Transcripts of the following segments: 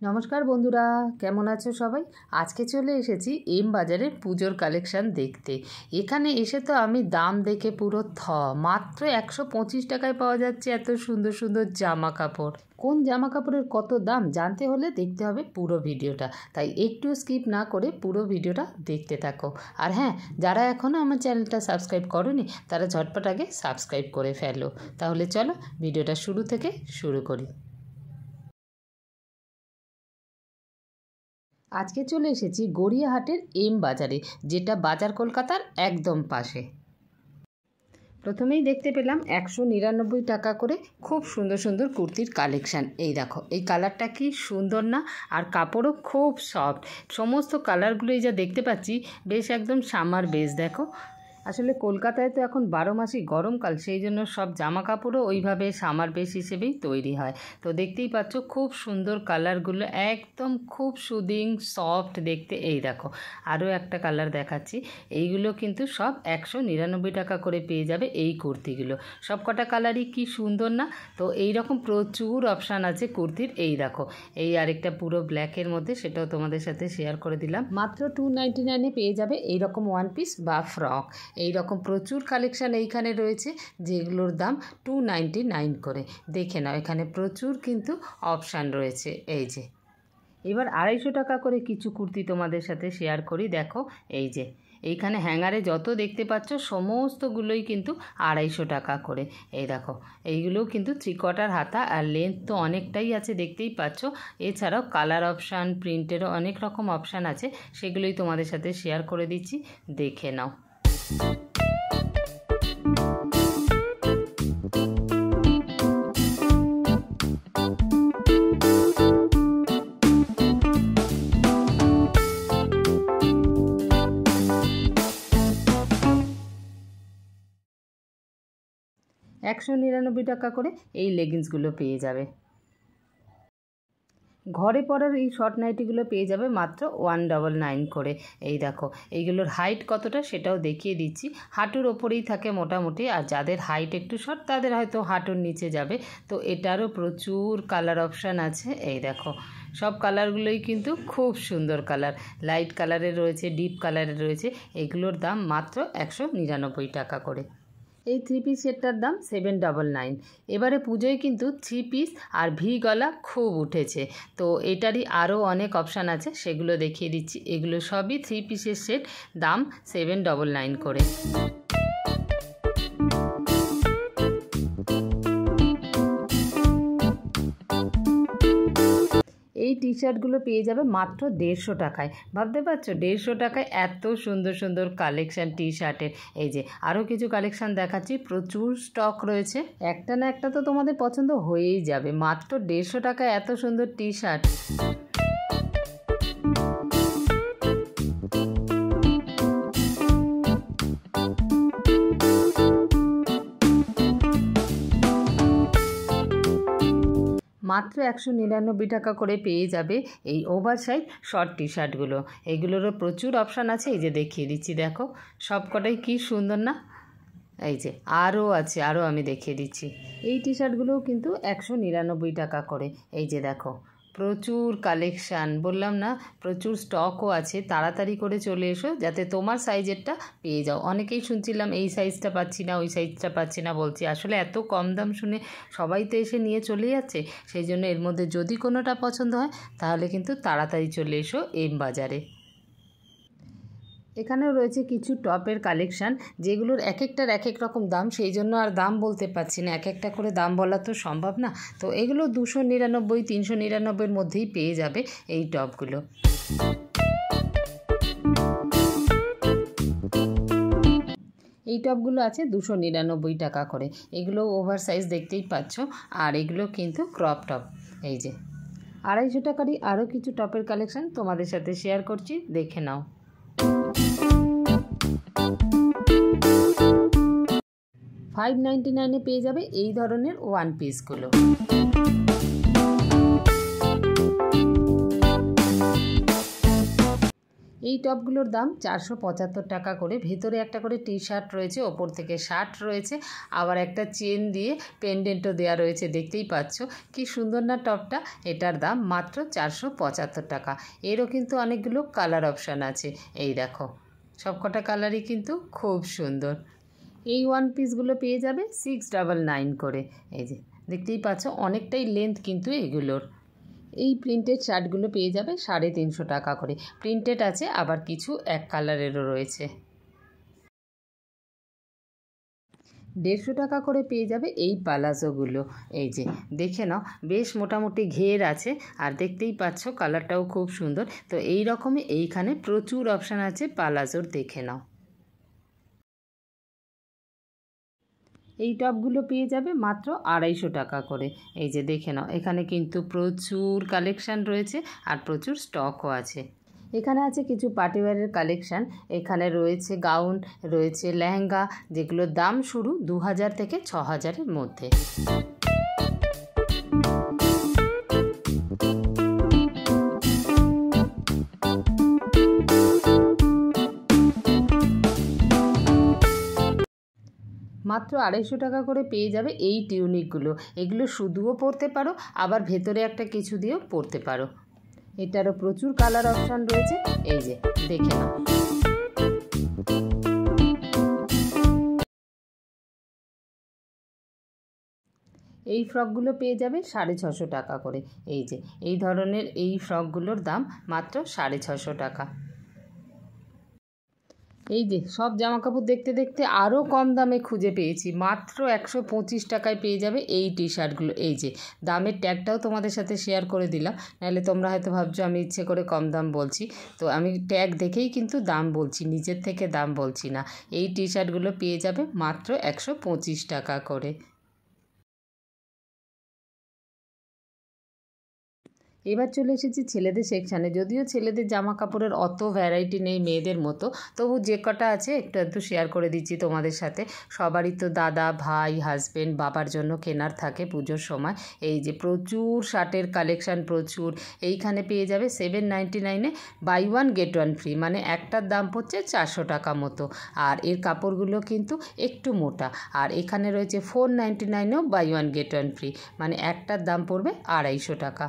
নমস্কার বন্ধুরা, কেমন আছো সবাই? আজকে চলে এসেছি এম বাজারের পুজোর কালেকশান দেখতে। এখানে এসে তো আমি দাম দেখে পুরো মাত্র 125 টাকায় পাওয়া যাচ্ছে এত সুন্দর সুন্দর জামা কাপড়। কোন জামা কাপড়ের কত দাম জানতে হলে দেখতে হবে পুরো ভিডিওটা, তাই একটু স্কিপ না করে পুরো ভিডিওটা দেখতে থাকো। আর হ্যাঁ, যারা এখনও আমার চ্যানেলটা সাবস্ক্রাইব করোনি তারা ঝটপট আগে সাবস্ক্রাইব করে ফেলো। তাহলে চলো ভিডিওটা শুরু থেকে শুরু করি। আজকে চলে এসেছি গড়িয়াহাটের এম বাজারে, যেটা বাজার কলকাতার একদম পাশে। প্রথমেই দেখতে পেলাম 199 টাকা করে খুব সুন্দর সুন্দর কুর্তির কালেকশান। এই দেখো, এই কালারটা কি সুন্দর না? আর কাপড়ও খুব সফট। সমস্ত কালারগুলোই যা দেখতে পাচ্ছি বেশ একদম সামার বেস। দেখো, আসলে কলকাতায় তো এখন 12 মাসই গরমকাল, সেই জন্য সব জামা কাপড়ও ওইভাবে সামার বেস হিসেবেই তৈরি হয়। তো দেখতেই পাচ্ছ খুব সুন্দর কালারগুলো, একদম খুব সুদিং সফট দেখতে। এই দেখো, আরও একটা কালার দেখাচ্ছি। এইগুলো কিন্তু সব 199 টাকা করে পেয়ে যাবে এই কুর্তিগুলো। সব কটা কালারই কি সুন্দর না? তো এই রকম প্রচুর অপশান আছে কুর্তির। এই দেখো, এই আরেকটা পুরো ব্ল্যাকের মধ্যে, সেটাও তোমাদের সাথে শেয়ার করে দিলাম। মাত্র 299-এ পেয়ে যাবে এইরকম ওয়ান পিস বা ফ্রক। এই রকম প্রচুর কালেকশান এইখানে রয়েছে, যেগুলোর দাম 299 করে। দেখে নাও, এখানে প্রচুর কিন্তু অপশান রয়েছে। এই যে এবার 250 টাকা করে কিছু কুর্তি তোমাদের সাথে শেয়ার করি। দেখো, এই যে এইখানে হ্যাঙ্গারে যত দেখতে পাচ্ছ সমস্তগুলোই কিন্তু 250 টাকা করে। এই দেখো, এইগুলোও কিন্তু 3/4 হাতা, আর লেন্থ তো অনেকটাই আছে দেখতেই পাচ্ছ। এছাড়াও কালার অপশান, প্রিন্টেরও অনেক রকম অপশান আছে, সেগুলোই তোমাদের সাথে শেয়ার করে দিচ্ছি, দেখে নাও। $199 টাকা করে এই লেগিংসগুলো পেয়ে যাবে। ঘরে পরার এই শর্ট নাইটিগুলো পেয়ে যাবে মাত্র 199 করে। এই দেখো, এইগুলোর হাইট কতটা সেটাও দেখিয়ে দিচ্ছি। হাঁটুর ওপরেই থাকে মোটামুটি, আর যাদের হাইট একটু শর্ট তাদের হয়তো হাঁটুর নিচে যাবে। তো এটারও প্রচুর কালার অপশান আছে। এই দেখো, সব কালারগুলোই কিন্তু খুব সুন্দর কালার। লাইট কালারের রয়েছে, ডিপ কালারের রয়েছে। এগুলোর দাম মাত্র 199 টাকা করে। এই 3 পিস সেটটার দাম 799। এবারে পুজোয় কিন্তু 3 পিস আর ভি গলা খুব উঠেছে, তো এটারই আরও অনেক অপশান আছে, সেগুলো দেখিয়ে দিচ্ছি। এগুলো সবই 3 পিসের সেট, দাম 799 করে। এই টি শার্টগুলো পেয়ে যাবে মাত্র 150 টাকায়। ভাবতে পারছো, 150 টাকায় এত সুন্দর সুন্দর কালেকশান টি শার্টের। এই যে আরও কিছু কালেকশান দেখাচ্ছি, প্রচুর স্টক রয়েছে। একটা না একটা তো তোমাদের পছন্দ হয়েই যাবে। মাত্র 150 টাকায় এত সুন্দর টি শার্ট। মাত্র 199 টাকা করে পেয়ে যাবে এই ওভার সাইজ শর্ট টি শার্টগুলো। এইগুলোরও প্রচুর অপশান আছে, এই যে দেখিয়ে দিচ্ছি। দেখো, সব কটাই কী সুন্দর না? এই যে আরও আছে, আরও আমি দেখিয়ে দিচ্ছি। এই টি শার্টগুলোও কিন্তু 199 টাকা করে। এই যে দেখো, প্রচুর কালেকশান, বললাম না প্রচুর স্টকও আছে। তাড়াতাড়ি করে চলে এসো যাতে তোমার সাইজেরটা পেয়ে যাও। অনেকেই শুনছিলাম এই সাইজটা পাচ্ছি না, ওই সাইজটা পাচ্ছি না বলছি। আসলে এত কম দাম শুনে সবাই তো এসে নিয়ে চলে যাচ্ছে, সেই জন্য এর মধ্যে যদি কোনোটা পছন্দ হয় তাহলে কিন্তু তাড়াতাড়ি চলে এসো এম বাজারে। এখানেও রয়েছে কিছু টপের কালেকশান, যেগুলোর এক একটার এক এক রকম দাম, সেই জন্য আর দাম বলতে পারছি না, এক একটা করে দাম বলা তো সম্ভব না। তো এগুলো 299, 399-এর মধ্যেই পেয়ে যাবে এই টপগুলো। এই টপগুলো আছে 299 টাকা করে। এগুলো ওভার সাইজ দেখতেই পাচ্ছ, আর এগুলো কিন্তু ক্রপ টপ। এই যে 250 টাকারই আরও কিছু টপের কালেকশান তোমাদের সাথে শেয়ার করছি, দেখে নাও। $599-এ পেয়ে যাবে এই ধরনের ওয়ান পিসগুলো। এই টপগুলোর দাম 475 টাকা করে। ভেতরে একটা করে টি শার্ট রয়েছে, ওপর থেকে শার্ট রয়েছে, আবার একটা চেন দিয়ে পেন্ডেন্টও দেওয়া রয়েছে। দেখতেই পাচ্ছ কি সুন্দর না টপটা। এটার দাম মাত্র 475 টাকা। এরও কিন্তু অনেকগুলো কালার অপশান আছে। এই দেখো সবকটা কালারই কিন্তু খুব সুন্দর। এই ওয়ান পিসগুলো পেয়ে যাবে 699 করে। এই যে দেখতেই পাচ্ছ অনেকটাই লেন্থ কিন্তু এগুলোর। এই প্রিন্টেড শার্টগুলো পেয়ে যাবে 350 টাকা করে। প্রিন্টেড আছে, আবার কিছু এক কালারেরও রয়েছে। 150 টাকা করে পেয়ে যাবে এই পালাজোগুলো। এই যে দেখে নাও বেশ মোটামুটি ঘের আছে, আর দেখতেই পাচ্ছ কালারটাও খুব সুন্দর। তো এই রকমই এইখানে প্রচুর অপশান আছে পালাজোর, দেখে নাও। এই টপগুলো পেয়ে যাবে মাত্র 250 টাকা করে। এই যে দেখে নাও এখানে কিন্তু প্রচুর কালেকশান রয়েছে আর প্রচুর স্টকও আছে। এখানে আছে কিছু পার্টিওয়ারের কালেকশান। এখানে রয়েছে গাউন, রয়েছে লেহেঙ্গা, যেগুলোর দাম শুরু 2000 থেকে 6000-এর মধ্যে। মাত্র 250 টাকা করে পেয়ে যাবে এই টিউনিকগুলো। এগুলো শুধুও পরতে পারো, আবার ভেতরে একটা কিছু দিয়েও পরতে পারো। এটারও প্রচুর কালার অপশান রয়েছে। এই যে দেখে নাও। এই ফ্রকগুলো পেয়ে যাবে 650 টাকা করে। এই যে এই ধরনের এই ফ্রকগুলোর দাম মাত্র 650 টাকা। এই যে সব জামাকাপড় দেখতে দেখতে আরও কম দামে খুঁজে পেয়েছি। মাত্র 125 টাকায় পেয়ে যাবে এই টি শার্টগুলো। এই যে দামের ট্যাগটাও তোমাদের সাথে শেয়ার করে দিলাম, নাহলে তোমরা হয়তো ভাবছো আমি ইচ্ছে করে কম দাম বলছি। তো আমি ট্যাগ দেখেই কিন্তু দাম বলছি, নিজের থেকে দাম বলছি না। এই টি শার্টগুলো পেয়ে যাবে মাত্র 125 টাকা করে। এবার চলে এসেছি ছেলেদের সেকশানে। যদিও ছেলেদের জামা কাপড়ের অত ভ্যারাইটি নেই মেয়েদের মতো, তবু যে কটা আছে একটু একটু শেয়ার করে দিচ্ছি তোমাদের সাথে। সবারই তো দাদা, ভাই, হাজব্যান্ড, বাবার জন্য কেনার থাকে পুজোর সময়। এই যে প্রচুর শার্টের কালেকশান, প্রচুর। এইখানে পেয়ে যাবে 799-এ বাই 1 গেট 1 ফ্রি, মানে একটার দাম পড়ছে 400 টাকা মতো। আর এর কাপড়গুলো কিন্তু একটু মোটা। আর এখানে রয়েছে 499-এও বাই 1 গেট 1 ফ্রি, মানে একটার দাম পড়বে 250 টাকা।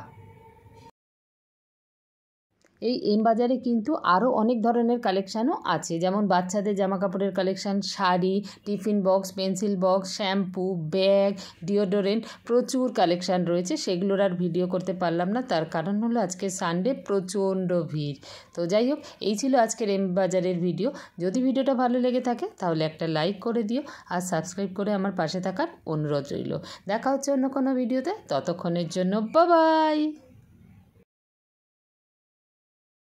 এই এম বাজারে কিন্তু আরও অনেক ধরনের কালেকশানও আছে, যেমন বাচ্চাদের জামাকাপড়ের collection, sari, tiffin box, pencil box, shampoo, bag, deodorant, প্রচুর কালেকশান রয়েছে। সেগুলোর আর ভিডিও করতে পারলাম না, তার কারণ হলো আজকে সানডে, প্রচণ্ড ভিড়। তো যাই হোক, এই ছিল আজকের এম বাজারের ভিডিও। যদি ভিডিওটা ভালো লেগে থাকে তাহলে একটা লাইক করে দিও, আর সাবস্ক্রাইব করে আমার পাশে থাকার অনুরোধ রইল। দেখা হচ্ছে অন্য কোনো ভিডিওতে, ততক্ষণের জন্য বাই বাই।